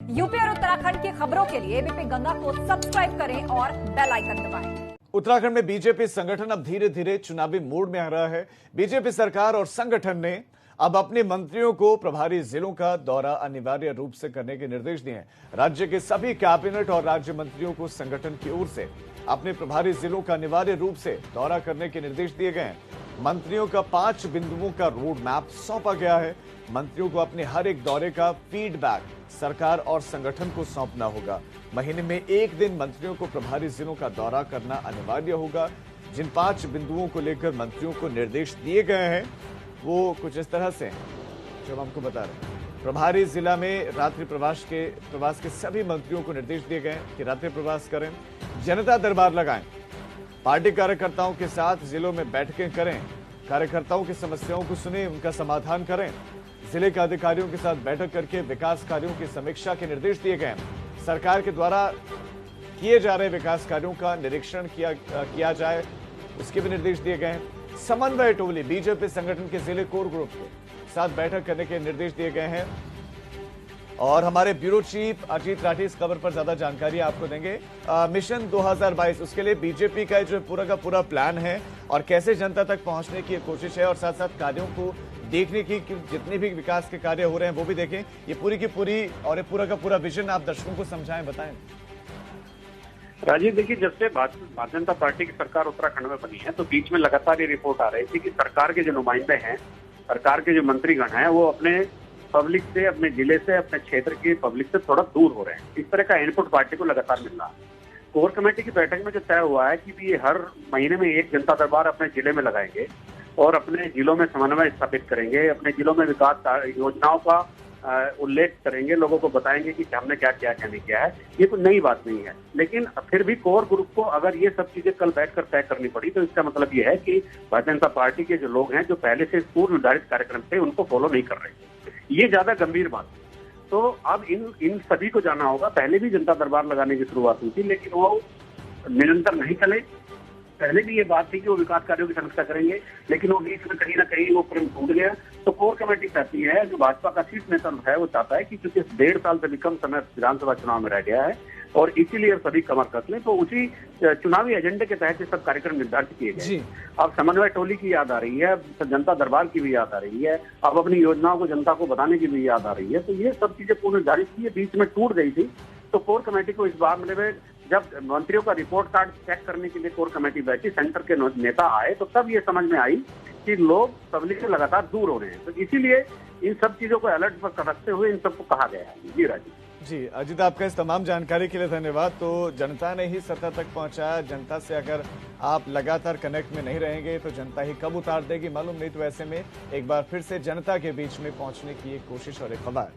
UP और उत्तराखंड की खबरों के लिए एबीपी गंगा को सब्सक्राइब करें और बेल आइकन दबाएं। उत्तराखंड में बीजेपी संगठन अब धीरे धीरे चुनावी मोड में आ रहा है। बीजेपी सरकार और संगठन ने अब अपने मंत्रियों को प्रभारी जिलों का दौरा अनिवार्य रूप से करने के निर्देश दिए हैं। राज्य के सभी कैबिनेट और राज्य मंत्रियों को संगठन की ओर से अपने प्रभारी जिलों का अनिवार्य रूप से दौरा करने के निर्देश दिए गए हैं। मंत्रियों का 5 बिंदुओं का रोड मैप सौंपा गया है। मंत्रियों को अपने हर एक दौरे का फीडबैक सरकार और संगठन को सौंपना होगा। महीने में एक दिन मंत्रियों को प्रभारी जिलों का दौरा करना अनिवार्य होगा। जिन 5 बिंदुओं को लेकर मंत्रियों को निर्देश दिए गए हैं वो कुछ इस तरह से हैं जो हम आपको बता रहे हैं। प्रभारी जिला में रात्रि प्रवास के सभी मंत्रियों को निर्देश दिए गए हैं कि रात्रि प्रवास करें, जनता दरबार लगाएं, पार्टी कार्यकर्ताओं के साथ जिलों में बैठकें करें, कार्यकर्ताओं की समस्याओं को सुने, उनका समाधान करें, जिले के अधिकारियों के साथ बैठक करके विकास कार्यों की समीक्षा के निर्देश दिए गए हैं। सरकार के द्वारा किए जा रहे विकास कार्यों का निरीक्षण किया जाए, उसके भी निर्देश दिए गए हैं। समन्वय टोली बीजेपी संगठन के जिले कोर ग्रुप के साथ बैठक करने के निर्देश दिए गए हैं। और हमारे ब्यूरो चीफ अजीत राठी इस खबर पर ज्यादा जानकारी आपको देंगे। मिशन 2022 उसके लिए बीजेपी का जो पूरा का पूरा प्लान है और कैसे जनता तक पहुंचने की कोशिश है और साथ साथ कार्यों को देखने की जितने भी विकास के कार्य हो रहे हैं वो भी देखें। ये पूरी की पूरी और ये पूरा का पूरा विजन आप दर्शकों को समझाएं, बताएं। राजीव, देखिए, जब से भारतीय जनता पार्टी की सरकार उत्तराखंड में बनी है तो बीच में लगातार ये रिपोर्ट आ रही थी कि सरकार के जो नुमाइंदे हैं, सरकार के जो मंत्रीगण हैं, वो अपने पब्लिक से, अपने जिले से, अपने क्षेत्र के पब्लिक से थोड़ा दूर हो रहे हैं। इस तरह का इनपुट पार्टी को लगातार मिल रहा है। कोर कमेटी की बैठक में जो तय हुआ है कि ये हर महीने में एक जनता दरबार अपने जिले में लगाएंगे और अपने जिलों में समन्वय स्थापित करेंगे, अपने जिलों में विकास योजनाओं का उल्लेख करेंगे, लोगों को बताएंगे कि हमने क्या किया, क्या नहीं किया है। ये कोई नई बात नहीं है, लेकिन फिर भी कोर ग्रुप को अगर ये सब चीजें कल बैठकर तय करनी पड़ी तो इसका मतलब ये है कि भारतीय जनता पार्टी के जो लोग हैं, जो पहले से पूर्व निर्धारित कार्यक्रम थे, उनको फॉलो नहीं कर रहे। ये ज्यादा गंभीर बात है। तो अब इन सभी को जाना होगा। पहले भी जनता दरबार लगाने की शुरुआत हुई थी, लेकिन वो निरंतर नहीं चले। पहले भी ये बात थी कि वो विकास कार्यों की समीक्षा करेंगे, लेकिन वो बीच में कहीं ना कहीं वो प्रेम टूट गया। तो कोर कमेटी चाहती है, जो भाजपा का शीर्ष नेतृत्व है, वो चाहता है कि क्योंकि 1.5 साल से भी कम समय विधानसभा चुनाव में रह गया है और इसीलिए सभी कमर कस लें, तो उसी चुनावी एजेंडे के तहत सब कार्यक्रम निर्धारित किए गए। अब समन्वय टोली की याद आ रही है, जनता दरबार की भी याद आ रही है, अब अपनी योजनाओं को जनता को बताने की भी याद आ रही है। तो ये सब चीजें पूर्ण निर्धारित की, बीच में टूट गई थी। तो कोर कमेटी को इस मामले में जब मंत्रियों का रिपोर्ट कार्ड चेक करने के लिए कोर कमेटी बैठी, सेंटर के नेता आए, तो तब ये समझ में आई कि लोग पब्लिक से लगातार दूर हो रहे हैं। तो इसीलिए इन सब चीजों को अलर्ट पर रखते हुए इन सबको कहा गया है। जी राजीव। जी अजीत, आपका इस तमाम जानकारी के लिए धन्यवाद। तो जनता ने ही सत्ता तक पहुंचाया। जनता से अगर आप लगातार कनेक्ट में नहीं रहेंगे तो जनता ही कब उतार देगी मालूम नहीं। तो ऐसे में एक बार फिर से जनता के बीच में पहुंचने की एक कोशिश और एक खबर।